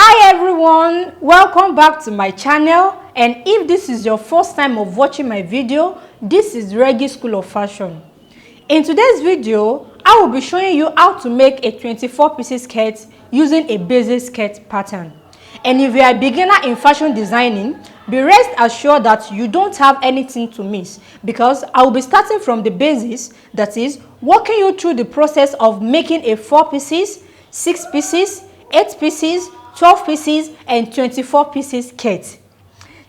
Hi everyone, welcome back to my channel, and if this is your first time of watching my video, this is Reggie School of Fashion. In today's video, I will be showing you how to make a 24-piece skirt using a basic skirt pattern. And if you are a beginner in fashion designing, be rest assured that you don't have anything to miss, because I will be starting from the basics, that is, walking you through the process of making a 4 pieces, 6 pieces, 8 pieces, 12 pieces and 24 pieces skirt.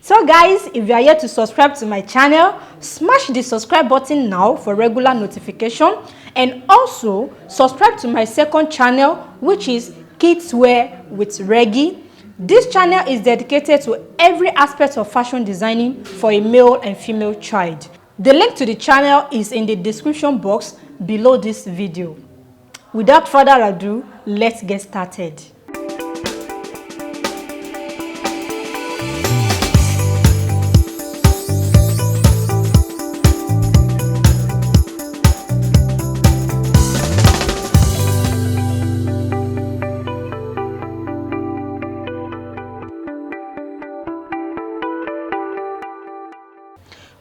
So guys, if you are yet to subscribe to my channel, smash the subscribe button now for regular notification, and also subscribe to my second channel, which is Kids Wear with Reggie. This channel is dedicated to every aspect of fashion designing for a male and female child. The link to the channel is in the description box below this video. Without further ado, let's get started.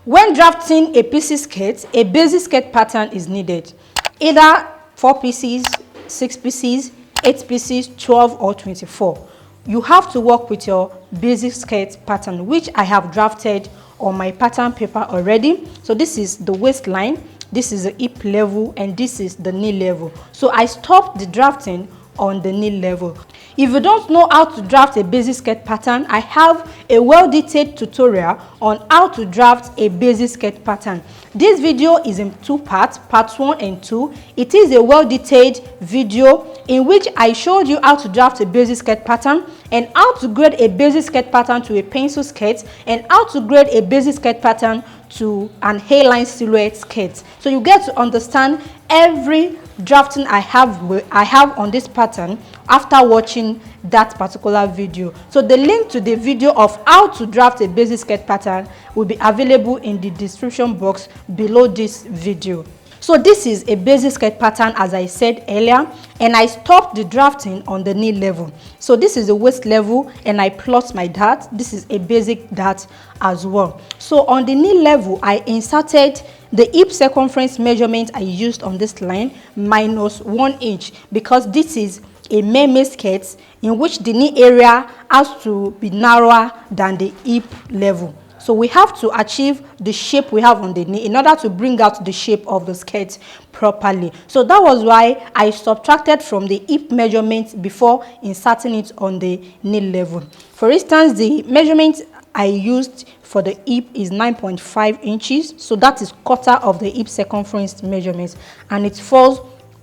When drafting a piece skirt, a basic skirt pattern is needed. Either 4 pieces, 6 pieces, 8 pieces, 12 or 24. You have to work with your basic skirt pattern, which I have drafted on my pattern paper already. So this is the waistline, this is the hip level, and this is the knee level. So I stopped the drafting on the knee level. If you don't know how to draft a basic skirt pattern, I have a well-detailed tutorial on how to draft a basic skirt pattern. This video is in 2 parts, part 1 and 2. It is a well-detailed video in which I showed you how to draft a basic skirt pattern and how to grade a basic skirt pattern to a pencil skirt and how to grade a basic skirt pattern to an hairline silhouette skirt. So you get to understand every drafting I have on this pattern after watching that particular video. So the link to the video of how to draft a basic skirt pattern will be available in the description box below this video. So this is a basic skirt pattern, as I said earlier, and I stopped the drafting on the knee level. So this is the waist level and I plot my dart. This is a basic dart as well. So on the knee level, I inserted the hip circumference measurement I used on this line minus 1 inch, because this is a mermaid skirt in which the knee area has to be narrower than the hip level. So we have to achieve the shape we have on the knee in order to bring out the shape of the skirt properly. So that was why I subtracted from the hip measurement before inserting it on the knee level. For instance, the measurement I used for the hip is 9.5 inches. So that is quarter of the hip circumference measurement, and it falls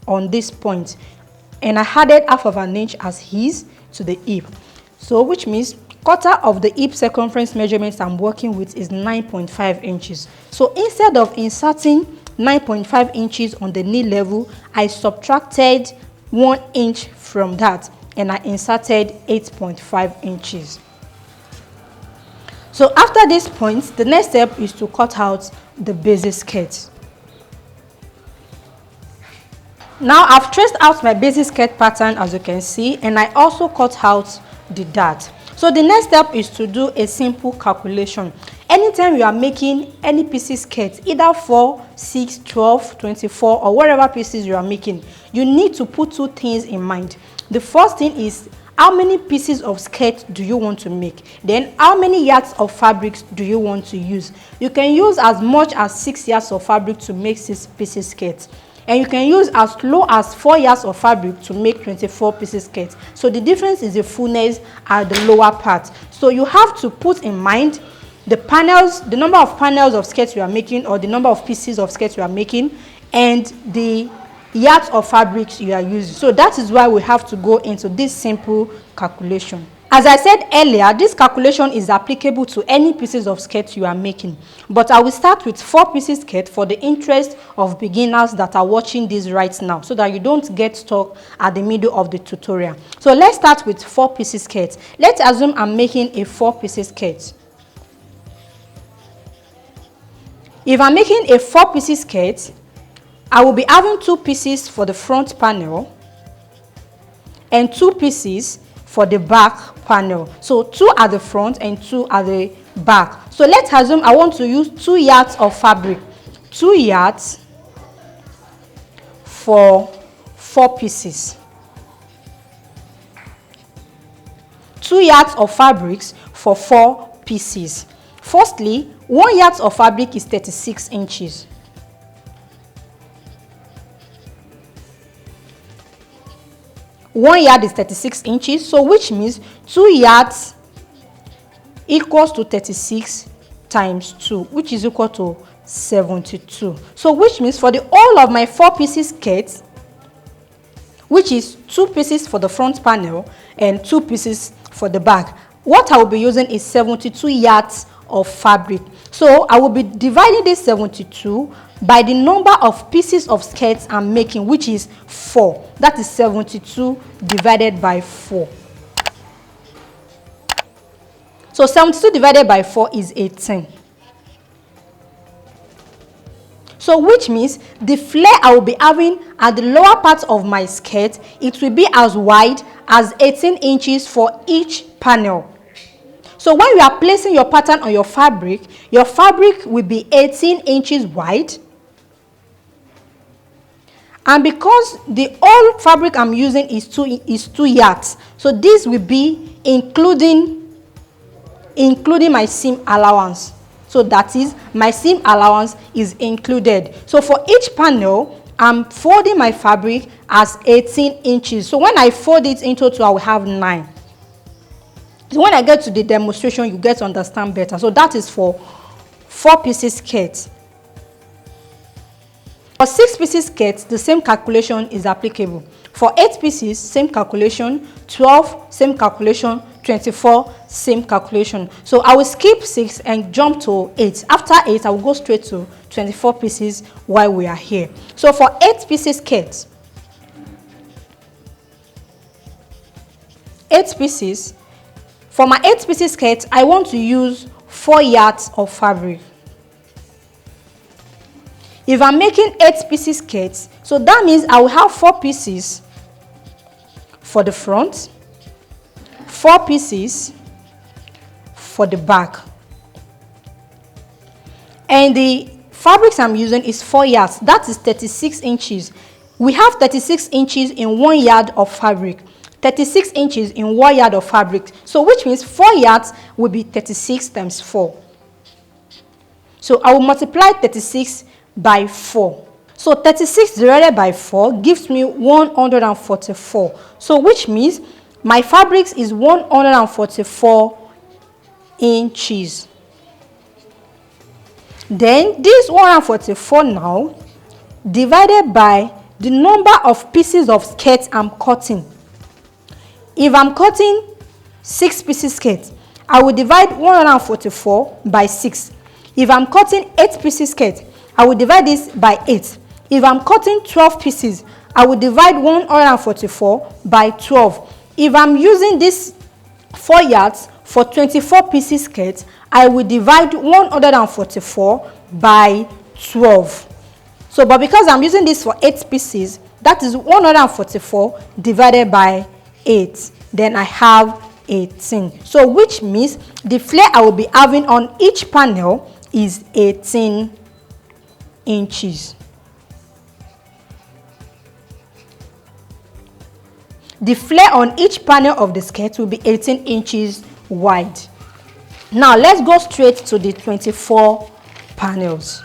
on this point. And I added half of an inch as his to the hip. So which means quarter of the hip circumference measurements I'm working with is 9.5 inches. So instead of inserting 9.5 inches on the knee level, I subtracted 1 inch from that and I inserted 8.5 inches. So after this point, the next step is to cut out the basic skirt. Now I've traced out my basic skirt pattern, as you can see, and I also cut out the dart. So the next step is to do a simple calculation. Anytime you are making any pieces skirt, either 4, 6, 12, 24 or whatever pieces you are making, you need to put 2 things in mind. The first thing is, how many pieces of skirt do you want to make? Then how many yards of fabrics do you want to use? You can use as much as 6 yards of fabric to make 6 pieces skirt. And you can use as low as 4 yards of fabric to make 24 pieces skirt. So the difference is the fullness at the lower part. So you have to put in mind the panels, the number of panels of skirt you are making, or the number of pieces of skirt you are making, and the yards of fabrics you are using. So that is why we have to go into this simple calculation. As I said earlier, this calculation is applicable to any pieces of skirt you are making, but I will start with 4 pieces skirt for the interest of beginners that are watching this right now, so that you don't get stuck at the middle of the tutorial. So let's start with 4 pieces skirt. Let's assume I'm making a 4 pieces skirt. If I'm making a 4 pieces skirt, I will be having 2 pieces for the front panel and 2 pieces for the back panel. So 2 at the front and 2 at the back. So let's assume I want to use 2 yards of fabric. 2 yards for 4 pieces. 2 yards of fabrics for 4 pieces. Firstly, 1 yard of fabric is 36 inches. One yard is 36 inches, so which means 2 yards equals to 36 times 2, which is equal to 72. So which means for the whole of my 4 pieces skirt, which is 2 pieces for the front panel and 2 pieces for the back, what I will be using is 72 yards of fabric. So I will be dividing this 72 by the number of pieces of skirts I'm making, which is 4. That is 72 divided by 4. So 72 divided by 4 is 18. So which means the flare I will be having at the lower part of my skirt, it will be as wide as 18 inches for each panel. So when you are placing your pattern on your fabric will be 18 inches wide. And because the whole fabric I'm using is 2 yards, so this will be including my seam allowance. So that is, my seam allowance is included. So for each panel, I'm folding my fabric as 18 inches. So when I fold it into 2, I will have 9. So when I get to the demonstration, you get to understand better. So that is for 4 pieces skirt. For 6 pieces skirt, the same calculation is applicable. For 8 pieces, same calculation. 12, same calculation. 24, same calculation. So I will skip 6 and jump to 8. After 8, I will go straight to 24 pieces while we are here. So for 8 pieces skirt, 8 pieces, for my 8 pieces skirt, I want to use 4 yards of fabric. If I'm making 8 pieces skirts, so that means I will have 4 pieces for the front, 4 pieces for the back. And the fabrics I'm using is 4 yards. That is 36 inches. We have 36 inches in 1 yard of fabric. 36 inches in 1 yard of fabric. So which means 4 yards will be 36 times 4. So I will multiply 36 by 4. So 36 divided by 4 gives me 144. So which means my fabrics is 144 inches. Then this 144 now divided by the number of pieces of skirt I'm cutting. If I'm cutting 6 pieces skirt, I will divide 144 by 6. If I'm cutting 8 pieces skirt, I will divide this by 8. If I'm cutting 12 pieces, I will divide 144 by 12. If I'm using this 4 yards for 24 pieces skirt, I will divide 144 by 12. So, but because I'm using this for 8 pieces, that is 144 divided by 8. Then I have 18. So, which means the flare I will be having on each panel is 18 inches. The flare on each panel of the skirt will be 18 inches wide. Now let's go straight to the 24 panels.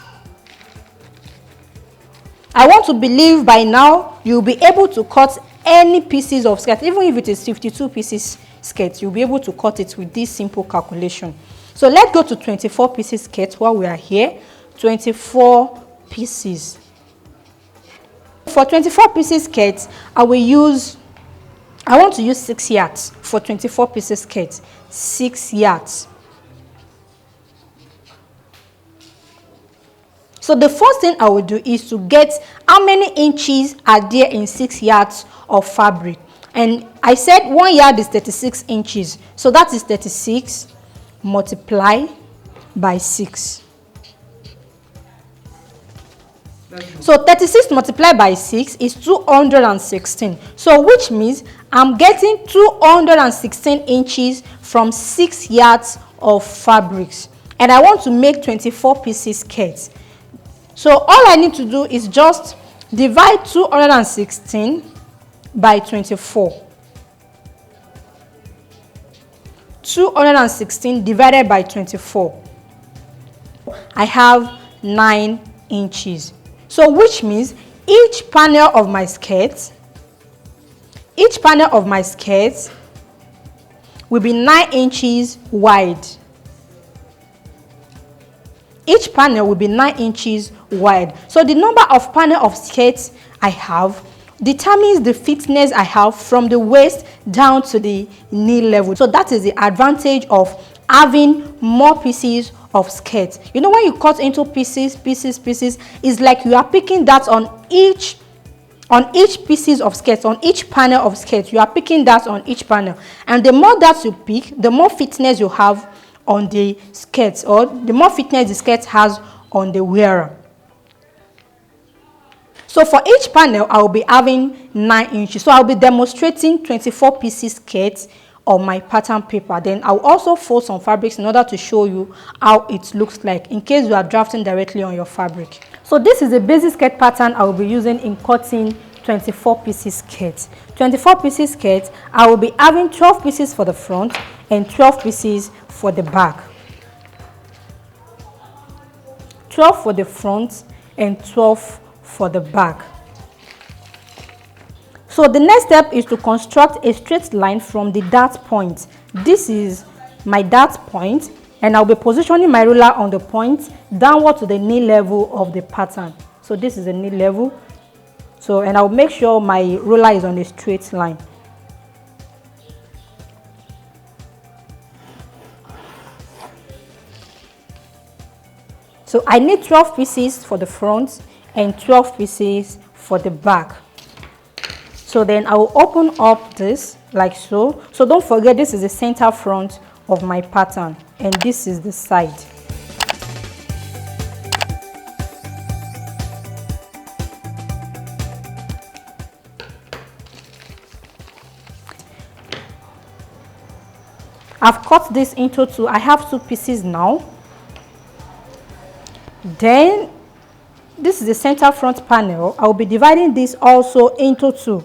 I want to believe by now you'll be able to cut any pieces of skirt, even if it is 52 pieces skirt, you'll be able to cut it with this simple calculation. So let's go to 24 pieces skirt while we are here. 24 pieces. For 24 pieces skirt, I want to use 6 yards for 24 pieces skirt. 6 yards. So the first thing I will do is to get how many inches are there in 6 yards of fabric. And I said 1 yard is 36 inches. So that is 36 multiplied by 6. So 36 multiplied by 6 is 216. So which means I'm getting 216 inches from 6 yards of fabrics, and I want to make 24 pieces skirt. So all I need to do is just divide 216 by 24. 216 divided by 24. I have 9 inches. So which means each panel of my skirt will be 9 inches wide. Each panel will be 9 inches wide. So the number of panel of skirts I have determines the thickness I have from the waist down to the knee level. So that is the advantage of having more pieces of skirt. You know, when you cut into pieces, it's like you are picking that on each pieces of skirt, on each panel of skirt. You are picking that on each panel, and the more that you pick, the more thickness you have on the skirt, or the more thickness the skirt has on the wearer. So for each panel, I will be having 9 inches. So I'll be demonstrating 24 pieces skirt on my pattern paper. Then I'll also fold some fabrics in order to show you how it looks like in case you are drafting directly on your fabric. So this is a basic skirt pattern I will be using in cutting 24 pieces skirt. 24 pieces skirt, I will be having 12 pieces for the front and 12 pieces for the back. 12 for the front and 12 for the back. So the next step is to construct a straight line from the dart point. This is my dart point, and I'll be positioning my ruler on the point downward to the knee level of the pattern. So this is the knee level. So, and I'll make sure my ruler is on a straight line. So I need 12 pieces for the front and 12 pieces for the back. So then I will open up this like so. So don't forget, this is the center front of my pattern and this is the side. I've cut this into two. I have 2 pieces now. Then this is the center front panel. I will be dividing this also into 2.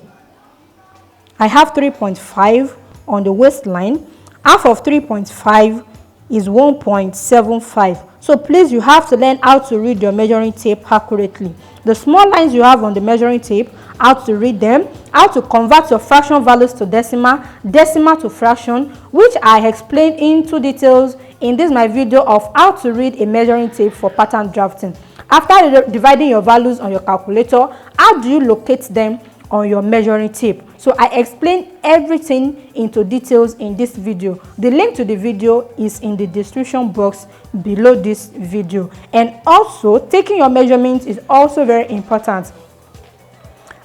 I have 3.5 on the waistline. Half of 3.5 is 1.75. So please, you have to learn how to read your measuring tape accurately. The small lines you have on the measuring tape, how to read them, how to convert your fraction values to decimal, decimal to fraction, which I explained into details in this my video of how to read a measuring tape for pattern drafting. After dividing your values on your calculator, how do you locate them on your measuring tape? So I explained everything into details in this video. The link to the video is in the description box below this video. And also, taking your measurements is also very important.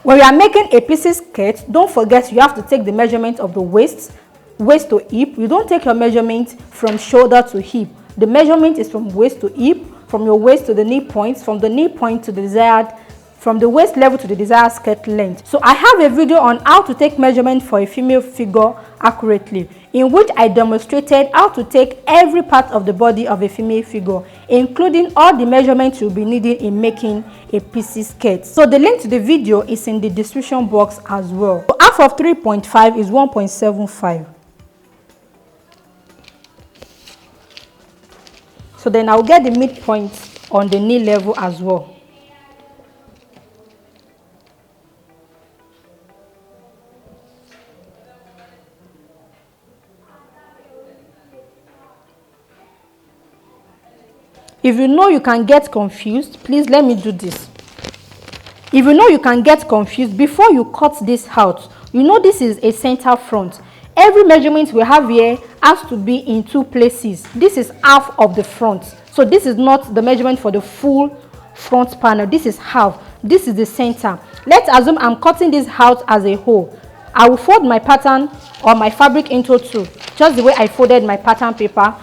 When you are making a pieces skirt, don't forget you have to take the measurement of the waist to hip. You don't take your measurement from shoulder to hip. The measurement is from waist to hip, from your waist to the knee point, from the knee point to the desired, from the waist level to the desired skirt length. So I have a video on how to take measurement for a female figure accurately, in which I demonstrated how to take every part of the body of a female figure, including all the measurements you'll be needing in making a pieces skirt. So the link to the video is in the description box as well. So half of 3.5 is 1.75. So then I'll get the midpoint on the knee level as well. If you know you can get confused, please let me do this. If you know you can get confused, before you cut this out, you know this is a center front. Every measurement we have here has to be in 2 places. This is half of the front. So this is not the measurement for the full front panel. This is half. This is the center. Let's assume I'm cutting this out as a whole. I will fold my pattern or my fabric into 2, just the way I folded my pattern paper.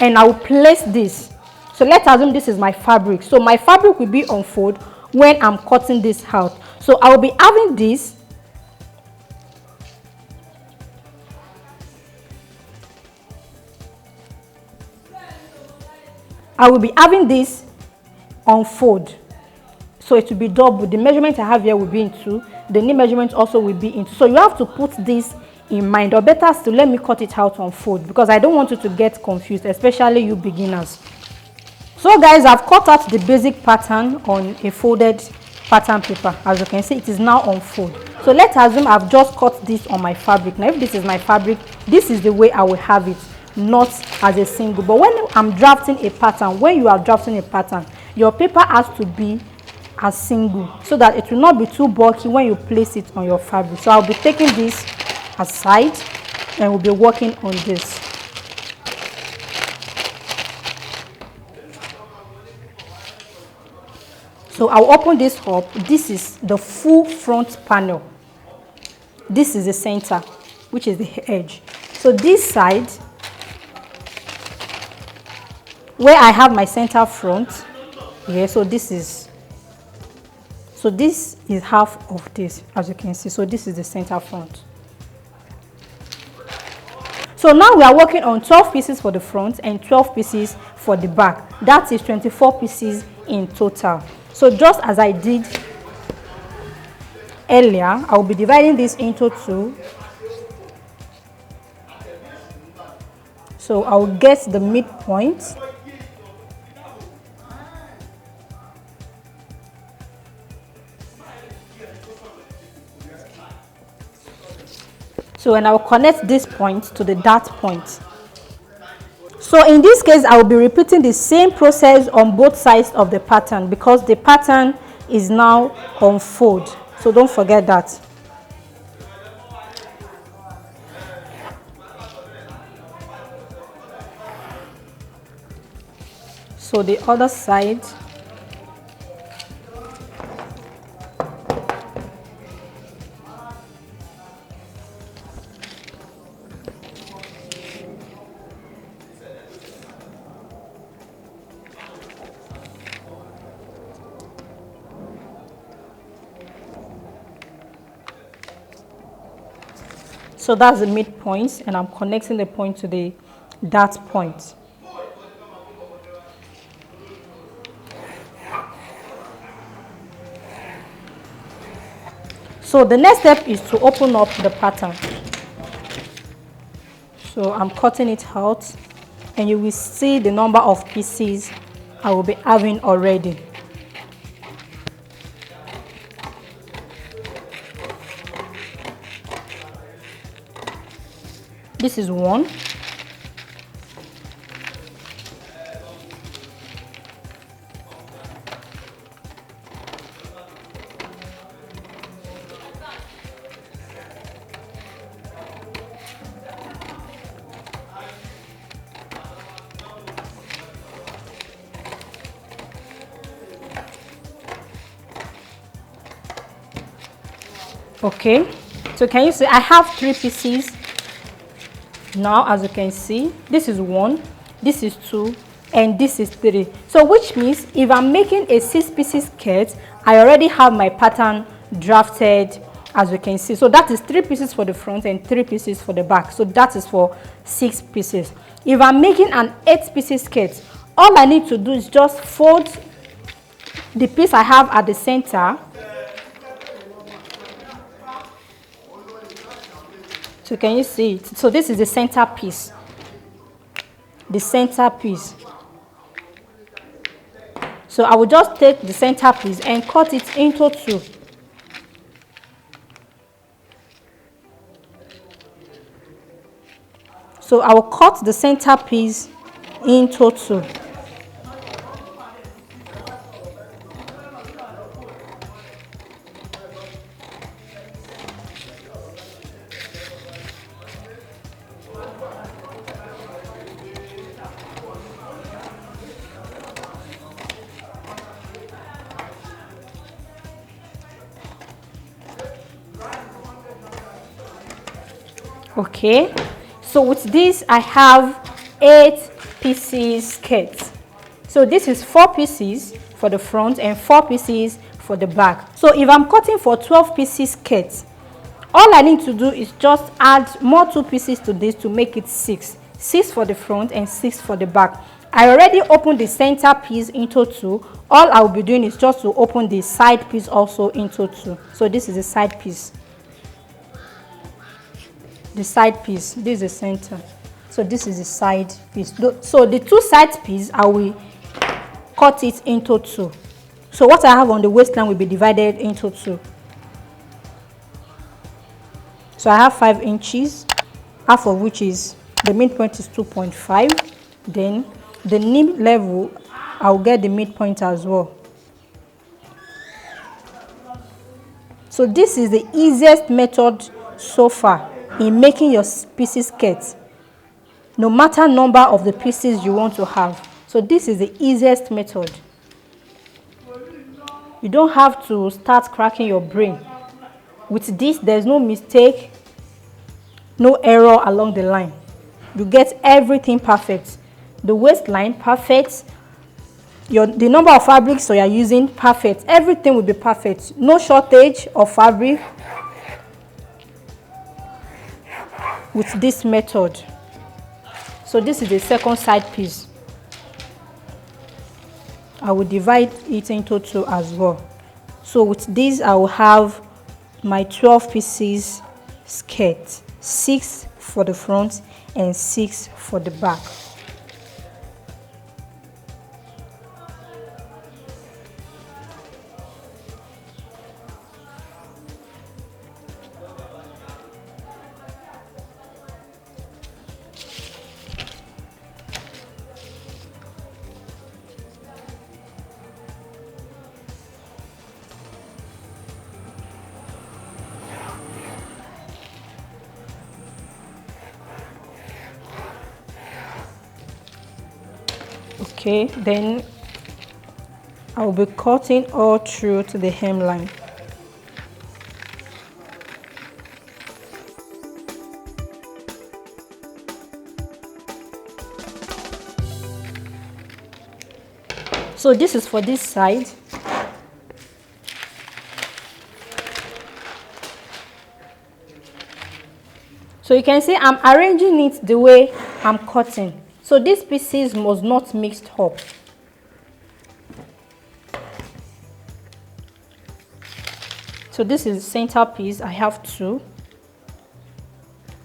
And I will place this. So let's assume this is my fabric. So my fabric will be unfolded when I'm cutting this out. So I will be having this I will be having this unfold. So it will be double. The measurement I have here will be in 2. The knee measurement also will be in 2. So you have to put this in mind, or better still, let me cut it out on fold, because I don't want you to get confused, especially you beginners. So guys, I've cut out the basic pattern on a folded pattern paper. As you can see, it is now on fold. So let's assume I've just cut this on my fabric. Now if this is my fabric, this is the way I will have it, not as a single. But when I'm drafting a pattern, when you are drafting a pattern, your paper has to be as single, so that it will not be too bulky when you place it on your fabric. So I'll be taking this aside and we'll be working on this. So I'll open this up. This is the full front panel. This is the center, which is the edge. So this side, where I have my center front, yeah, so this is half of this, as you can see. So this is the center front. So now we are working on 12 pieces for the front and 12 pieces for the back. That is 24 pieces in total. So just as I did earlier, I will be dividing this into 2. So I will get the midpoint. So, and I will connect this point to the dart point. So in this case, I will be repeating the same process on both sides of the pattern, because the pattern is now on fold. So don't forget that. So the other side. So that's the midpoint, and I'm connecting the point to the dart point. So the next step is to open up the pattern. So I'm cutting it out, and you will see the number of pieces I will be having already. This is 1. Okay, so can you see I have 3 pieces now? As you can see, this is 1, this is 2, and this is 3. So which means if I'm making a 6 pieces skirt, I already have my pattern drafted, as you can see. So that is 3 pieces for the front and 3 pieces for the back. So that is for 6 pieces. If I'm making an 8 pieces skirt, all I need to do is just fold the piece I have at the center. So can you see it? So this is the center piece. The center piece. So I will just take the center piece and cut it into 2. So I will cut the center piece into 2. Okay, so with this I have 8 pieces skirt. So this is 4 pieces for the front and 4 pieces for the back. So if I'm cutting for 12 pieces skirt, all I need to do is just add more 2 pieces to this to make it 6. 6 for the front and 6 for the back. I already opened the center piece into two. All I will be doing is just to open the side piece also into two. So this is the side piece. The side piece, this is the center. So this is the side piece. So the two side pieces, I will cut it into two. So what I have on the waistline will be divided into two. So I have 5 inches, half of which is, the midpoint is 2.5. Then the knee level, I'll get the midpoint as well. So this is the easiest method so far in making your pieces skirt, no matter number of the pieces you want to have. So this is the easiest method. You don't have to start cracking your brain. With this, there's no mistake, no error along the line. You get everything perfect. The waistline perfect, the number of fabrics you are using perfect. Everything will be perfect. No shortage of fabric with this method. So this is the second side piece. I will divide it into two as well. So with this, I will have my 12 pieces skirt, 6 for the front and 6 for the back. Okay, then I will be cutting all through to the hemline. So this is for this side. So you can see I'm arranging it the way I'm cutting. So these pieces must not mix up. So this is the center piece. I have 2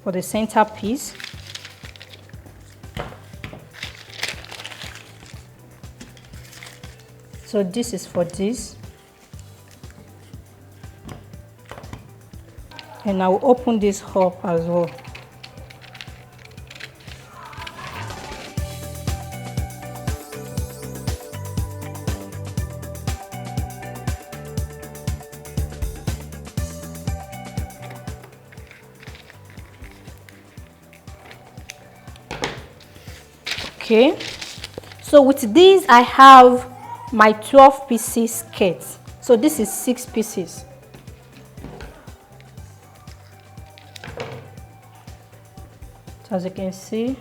for the center piece. So this is for this. And I will open this up as well. Okay, so with these I have my 12 pieces skirt. So this is 6 pieces. So as you can see,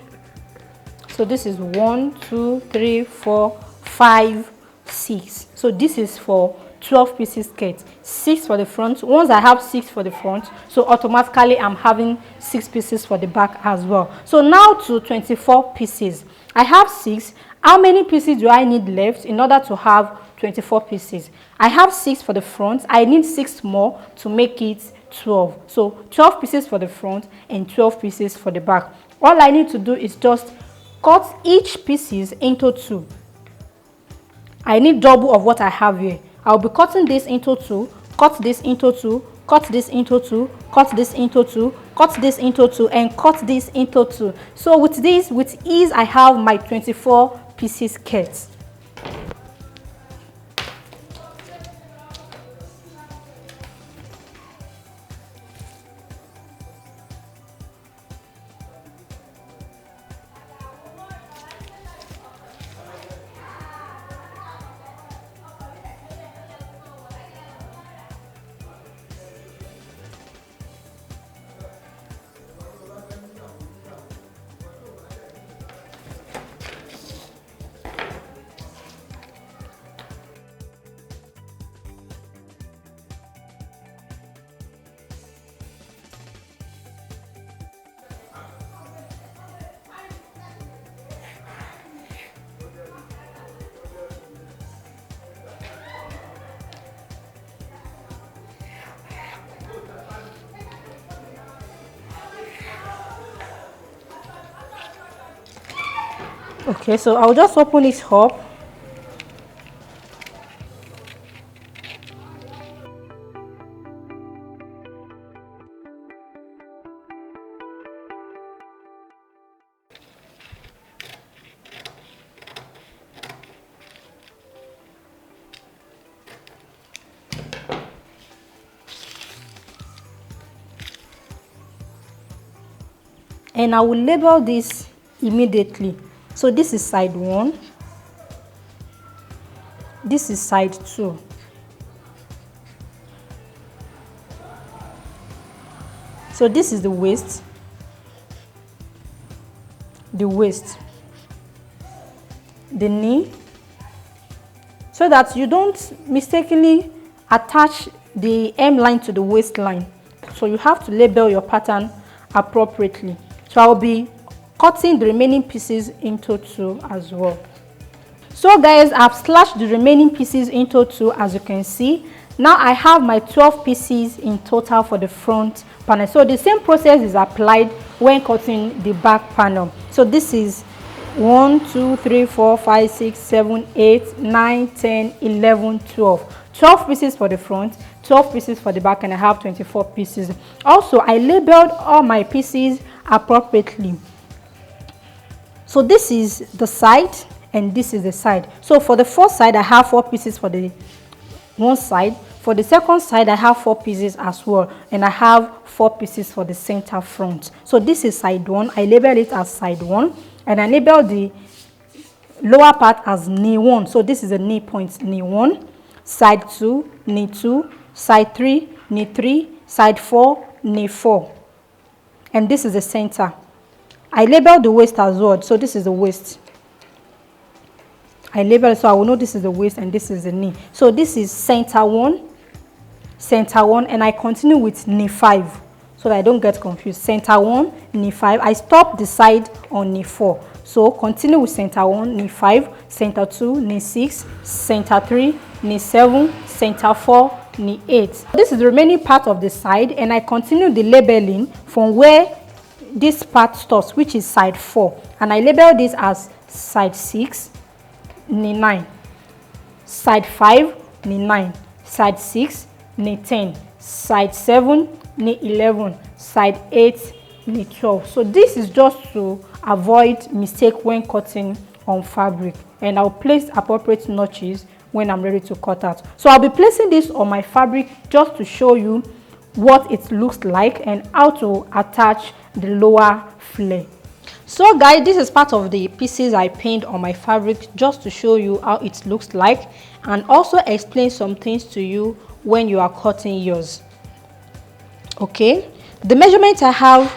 so this is 1, 2, 3, 4, 5, 6. So this is for 12 pieces skirt, 6 for the front. Once I have 6 for the front, so automatically I'm having 6 pieces for the back as well. So now to 24 pieces. I have 6. How many pieces do I need left in order to have 24 pieces? I have 6 for the front. I need 6 more to make it 12. So 12 pieces for the front and 12 pieces for the back. All I need to do is just cut each pieces into 2. I need double of what I have here. I'll be cutting this into 2, cut this into 2, cut this into 2, cut this into 2, cut this into 2, and cut this into 2. So with this, with ease, I have my 24 pieces skirt. Okay, so I'll just open it up. And I will label this immediately. So this is side 1. This is side 2. So this is the waist, the knee, so that you don't mistakenly attach the hem line to the waistline. So you have to label your pattern appropriately. So I'll be cutting the remaining pieces into 2 as well. So guys, I've slashed the remaining pieces into 2, as you can see. Now I have my 12 pieces in total for the front panel. So the same process is applied when cutting the back panel. So this is 1, 2, 3, 4, 5, 6, 7, 8, 9, 10, 11, 12. 12 pieces for the front, 12 pieces for the back, and I have 24 pieces. Also, I labeled all my pieces appropriately. So this is the side and this is the side. So for the first side, I have 4 pieces for the one side. For the second side, I have 4 pieces as well, and I have 4 pieces for the center front. So this is side 1. I label it as side 1, and I label the lower part as knee 1. So this is the knee point, knee 1, side 2, knee 2, side 3, knee 3, side 4, knee 4. And this is the center. I label the waist as well. So this is the waist. I label it so I will know this is the waist and this is the knee. So this is center 1, and I continue with knee 5 so that I don't get confused. Center 1, knee 5. I stop the side on knee 4. So continue with center 1, knee 5, center 2, knee 6, center 3, knee 7, center 4, knee 8. This is the remaining part of the side, and I continue the labeling from where this part stops, which is side 4. And I label this as side 6, knee 9, side 5, knee 9, side 6, knee 10, side 7, knee 11, side 8, knee 12. So this is just to avoid mistake when cutting on fabric, and I'll place appropriate notches when I'm ready to cut out. So I'll be placing this on my fabric just to show you what it looks like and how to attach the lower flare. So guys, this is part of the pieces I painted on my fabric just to show you how it looks like, and also explain some things to you when you are cutting yours. Okay, the measurement I have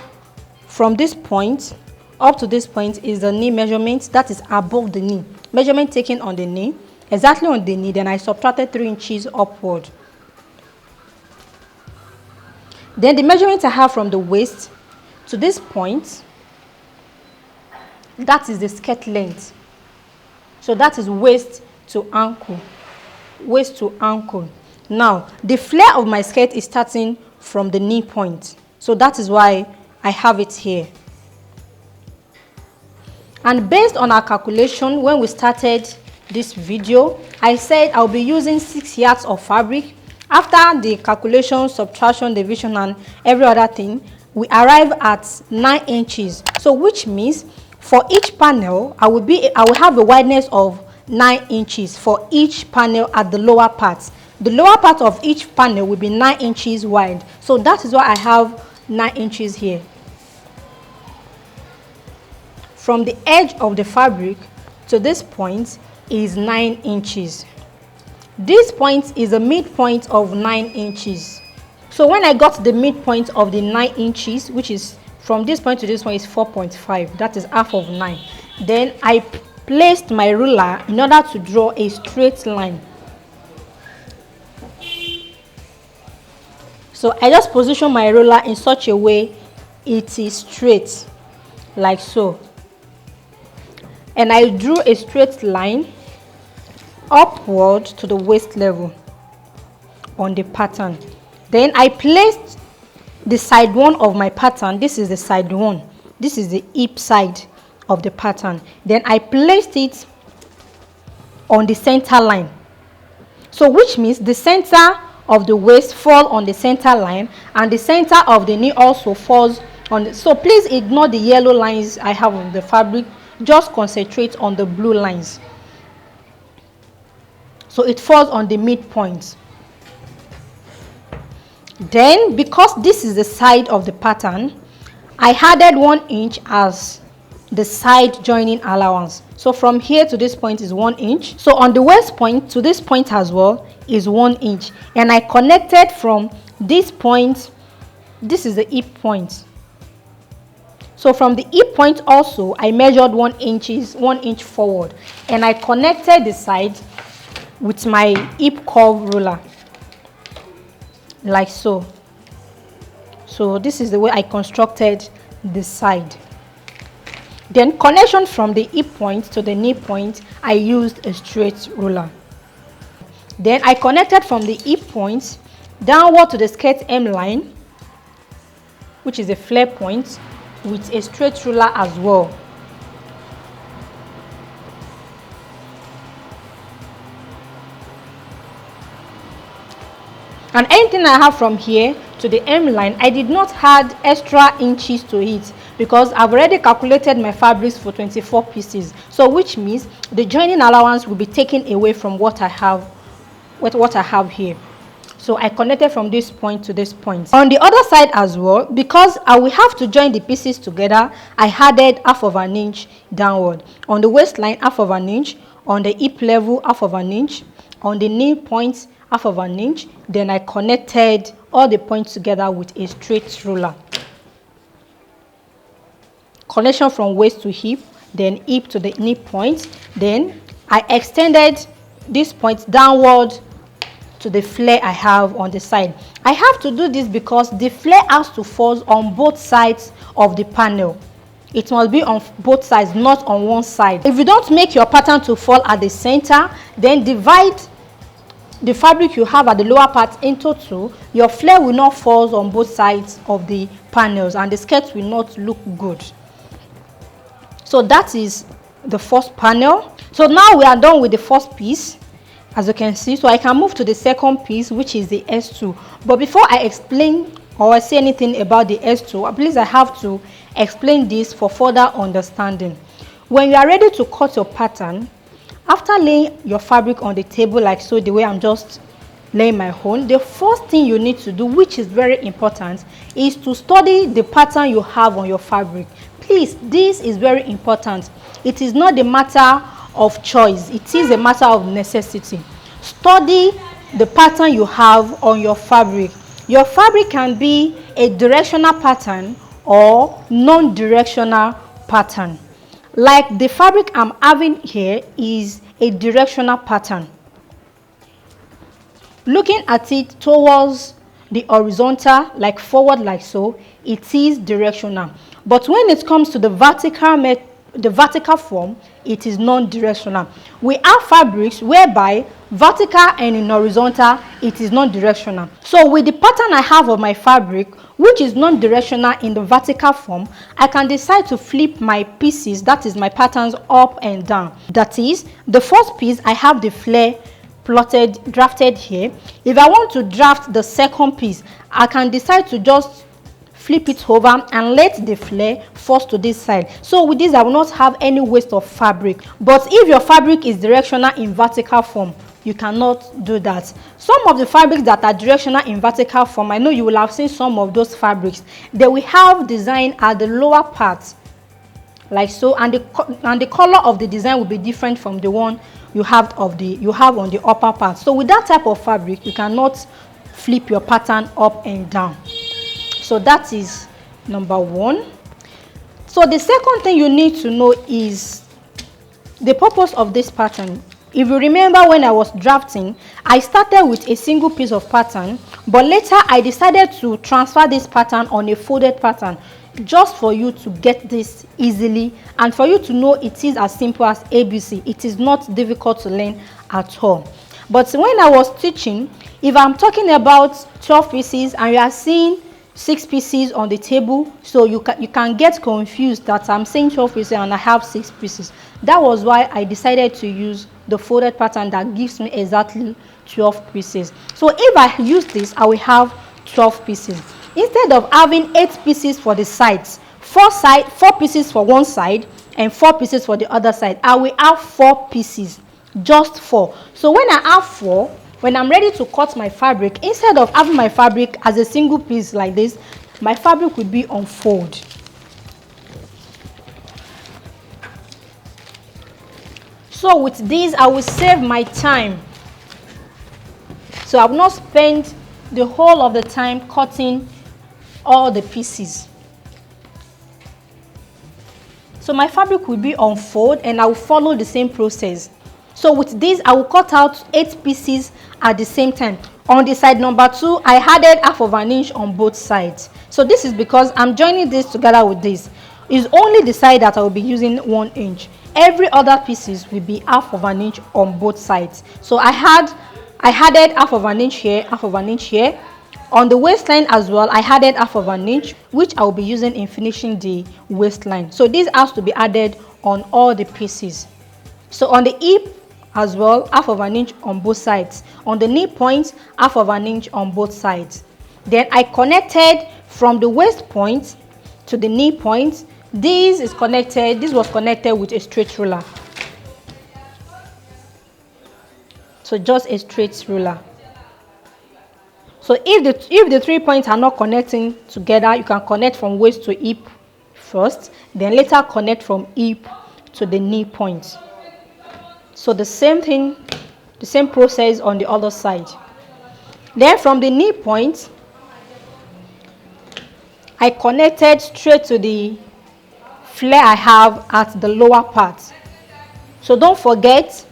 from this point up to this point is the knee measurement, that is above the knee. Measurement taken on the knee, exactly on the knee, then I subtracted 3 inches upward. Then the measurement I have from the waist to this point, that is the skirt length. So that is waist to ankle. Waist to ankle. Now, the flare of my skirt is starting from the knee point. So that is why I have it here. And based on our calculation, when we started this video, I said I'll be using 6 yards of fabric. After the calculation, subtraction, division, and every other thing, we arrive at 9 inches. So which means for each panel, I will have a wideness of 9 inches for each panel at the lower part. The lower part of each panel will be 9 inches wide. So that is why I have 9 inches here. From the edge of the fabric to this point is 9 inches. This point is the midpoint of 9 inches. So when I got the midpoint of the 9 inches, which is from this point to this point, is 4.5. That is half of 9. Then I placed my ruler in order to draw a straight line. So I just position my ruler in such a way it is straight, like so. And I drew a straight line upward to the waist level on the pattern. Then I placed the side 1 of my pattern. This is the side 1. This is the hip side. of the pattern. Then I placed it on the center line. So which means the center of the waist fall on the center line, and the center of the knee also falls on the, so please ignore the yellow lines I have on the fabric, just concentrate on the blue lines. So it falls on the midpoint. Then because this is the side of the pattern, I added 1 inch as the side joining allowance. So from here to this point is 1 inch. So on the waist point to this point as well is 1 inch. And I connected from this point, this is the hip point. So from the hip point also, I measured 1 inch forward. And I connected the side with my hip curve ruler. Like so. So this is the way I constructed the side. Then connection from the hip point to the knee point, I used a straight ruler. Then I connected from the hip point downward to the skirt hem line, which is a flare point, with a straight ruler as well. And anything I have from here to the hem line, I did not add extra inches to it because I've already calculated my fabrics for 24 pieces. So which means the joining allowance will be taken away from what I have here. So I connected from this point to this point. On the other side as well, because I will have to join the pieces together, I added 1/2 inch downward. On the waistline, 1/2 inch. On the hip level, 1/2 inch. On the knee point, 1/2 inch. Then I connected all the points together with a straight ruler. Connection from waist to hip, then hip to the knee point. Then I extended this point downward to the flare I have on the side. I have to do this because the flare has to fall on both sides of the panel. It must be on both sides, not on one side. If you don't make your pattern to fall at the center, then divide the fabric you have at the lower part into two. Your flare will not fall on both sides of the panels and the skirt will not look good. So that is the first panel. So now we are done with the first piece, as you can see. So I can move to the second piece, which is the S2. But before I explain or I say anything about the S2, please, I have to explain this for further understanding. When you are ready to cut your pattern, after laying your fabric on the table like so, the way I'm just laying my own, the first thing you need to do, which is very important, is to study the pattern you have on your fabric. Please, this is very important. It is not a matter of choice, it is a matter of necessity. Study the pattern you have on your fabric. Your fabric can be a directional pattern or non-directional pattern. Like the fabric I'm having here is a directional pattern. Looking at it towards the horizontal, like forward like so, it is directional. But when it comes to the vertical form, it is non-directional. We have fabrics whereby vertical and in horizontal, it is non-directional. So with the pattern I have of my fabric, which is non-directional in the vertical form, I can decide to flip my pieces, that is my patterns, up and down. That is, the first piece, I have the flare drafted here. If I want to draft the second piece, I can decide to just flip it over and let the flare fall to this side. So with this, I will not have any waste of fabric. But if your fabric is directional in vertical form, you cannot do that. Some of the fabrics that are directional in vertical form, I know you will have seen some of those fabrics. They will have design at the lower part, like so, and the color of the design will be different from the one you have on the upper part. So with that type of fabric, you cannot flip your pattern up and down. So that is number one. So the second thing you need to know is the purpose of this pattern. If you remember, when I was drafting, I started with a single piece of pattern, but later I decided to transfer this pattern on a folded pattern, just for you to get this easily and for you to know it is as simple as ABC. It is not difficult to learn at all. But when I was teaching, if I'm talking about 12 pieces and you are seeing 6 pieces on the table, so you can get confused that I'm saying 12 pieces and I have 6 pieces. That was why I decided to use the folded pattern that gives me exactly 12 pieces. So if I use this, I will have 12 pieces instead of having 8 pieces for the sides. 4 pieces for one side and 4 pieces for the other side. I will have 4 pieces, just 4. So when I have 4, when I'm ready to cut my fabric, instead of having my fabric as a single piece like this, my fabric will be on fold. So with this, I will save my time. So I will not spend the whole of the time cutting all the pieces. So my fabric will be on fold and I will follow the same process. So with this, I will cut out 8 pieces at the same time. On the side number 2, I added half of an inch on both sides. So this is because I'm joining this together with this. It's only the side that I will be using 1 inch. Every other pieces will be half of an inch on both sides. So I added half of an inch here, half of an inch here. On the waistline as well, I added half of an inch, which I will be using in finishing the waistline. So this has to be added on all the pieces. So on the hip as well, half of an inch on both sides. On the knee point, half of an inch on both sides. Then I connected from the waist point to the knee point. This was connected with a straight ruler. So just a straight ruler. So if the 3 points are not connecting together, you can connect from waist to hip first, then later connect from hip to the knee point. So the same thing, the same process on the other side. Then from the knee point, I connected straight to the flare I have at the lower part. So don't forget,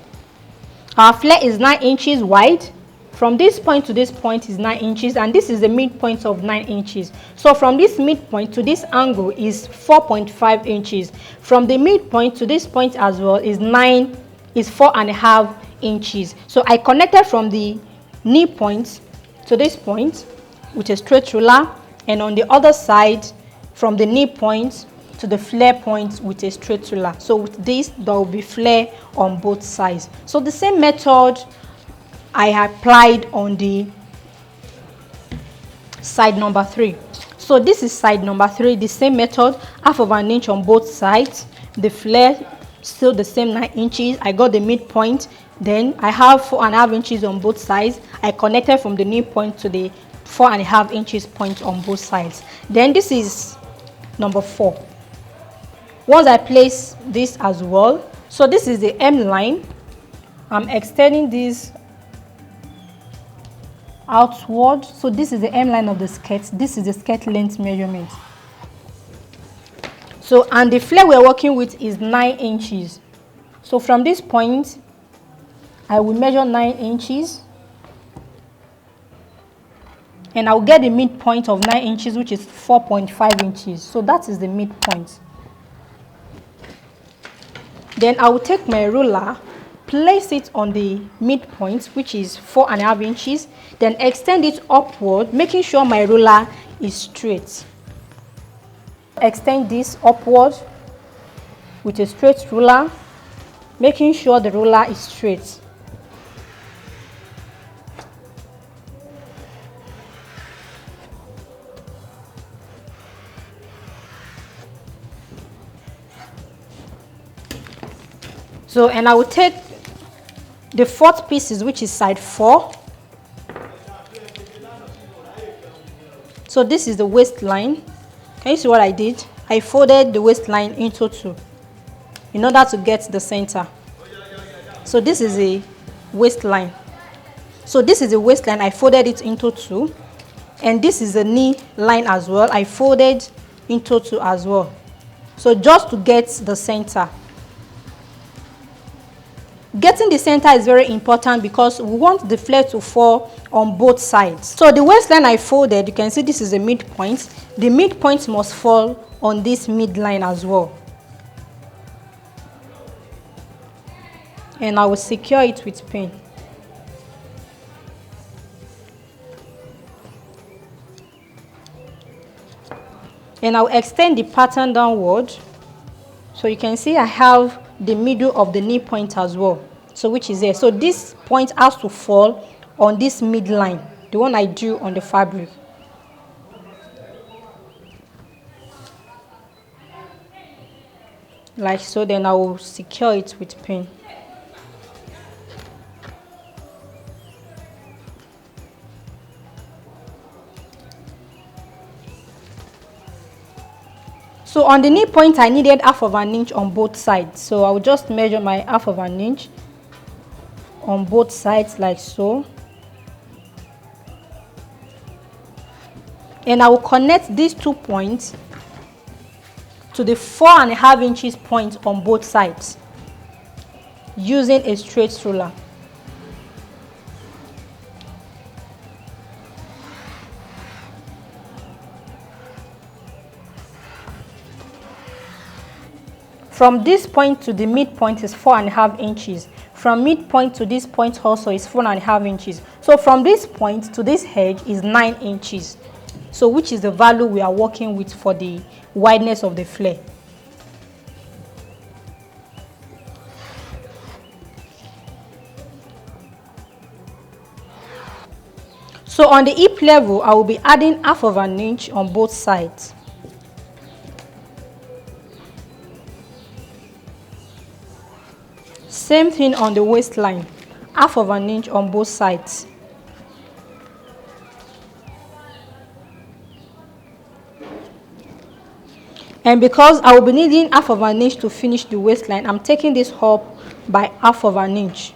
our flare is 9 inches wide. From this point to this point is 9 inches, and this is the midpoint of 9 inches. So from this midpoint to this angle is 4.5 inches. From the midpoint to this point as well is 4.5 inches. So I connected from the knee point to this point with a straight ruler, and on the other side from the knee point to the flare point with a straight ruler. So with this, there will be flare on both sides. So the same method I applied on the side number 3. So this is side number 3, the same method, half of an inch on both sides. The flare still the same 9 inches. I got the midpoint. Then I have 4.5 inches on both sides. I connected from the knee point to the 4.5 inches point on both sides. Then this is number 4. Once I place this as well, so this is the hem line. I'm extending this outward. So this is the hem line of the skirt. This is the skirt length measurement. So, and the flare we're working with is 9 inches. So from this point, I will measure 9 inches. And I'll get the midpoint of 9 inches, which is 4.5 inches. So that is the midpoint. Then I will take my ruler, place it on the midpoint, which is 4.5 inches. Then extend it upward, making sure my ruler is straight. Extend this upward with a straight ruler, making sure the ruler is straight. So, and I will take the 4th pieces, which is side 4. So this is the waistline. Can you see what I did? I folded the waistline into 2 in order to get the center. So this is a waistline. So this is the waistline. I folded it into 2. And this is the knee line as well. I folded into 2 as well. So just to get the center. Getting the center is very important because we want the flare to fall on both sides. So the waistline I folded, you can see this is the midpoint. The midpoint must fall on this midline as well. And I will secure it with pin. And I'll extend the pattern downward. So you can see I have the middle of the knee point as well. So which is there. So this point has to fall on this midline, the one I drew on the fabric. Like so, then I will secure it with pin. So on the knee point, I needed half of an inch on both sides. So I will just measure my half of an inch on both sides like so. And I will connect these 2 points to the 4.5 inches point on both sides using a straight ruler. From this point to the midpoint is 4.5 inches. From midpoint to this point also is 4.5 inches. So from this point to this edge is 9 inches. So which is the value we are working with for the wideness of the flare. So on the hip level, I will be adding half of an inch on both sides. Same thing on the waistline, half of an inch on both sides. And because I will be needing half of an inch to finish the waistline, I'm taking this up by half of an inch.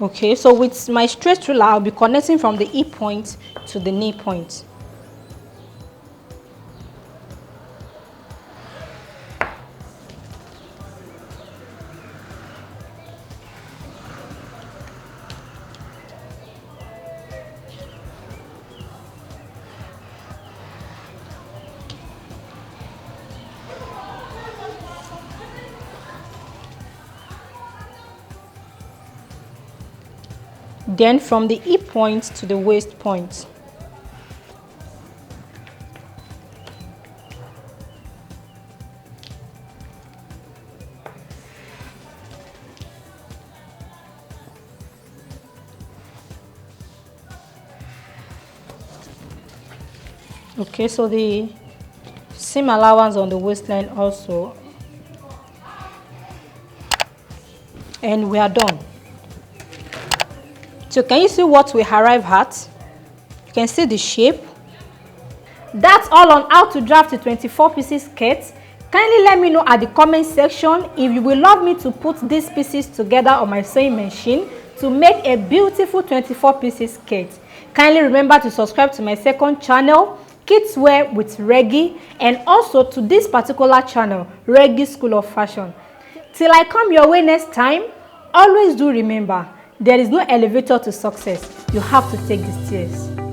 Okay, so with my straight ruler, I'll be connecting from the hip point to the knee point. Then from the hip point to the waist point. Okay, so the seam allowance on the waistline also. And we are done. So can you see what we arrive at? You can see the shape. That's all on how to draft a 24 pieces skirt. Kindly let me know at the comment section if you will love me to put these pieces together on my sewing machine to make a beautiful 24 pieces skirt. Kindly remember to subscribe to my second channel, Kids Wear with Reggie, and also to this particular channel, Reggie School of Fashion. Till I come your way next time, always do remember, there is no elevator to success. You have to take the stairs.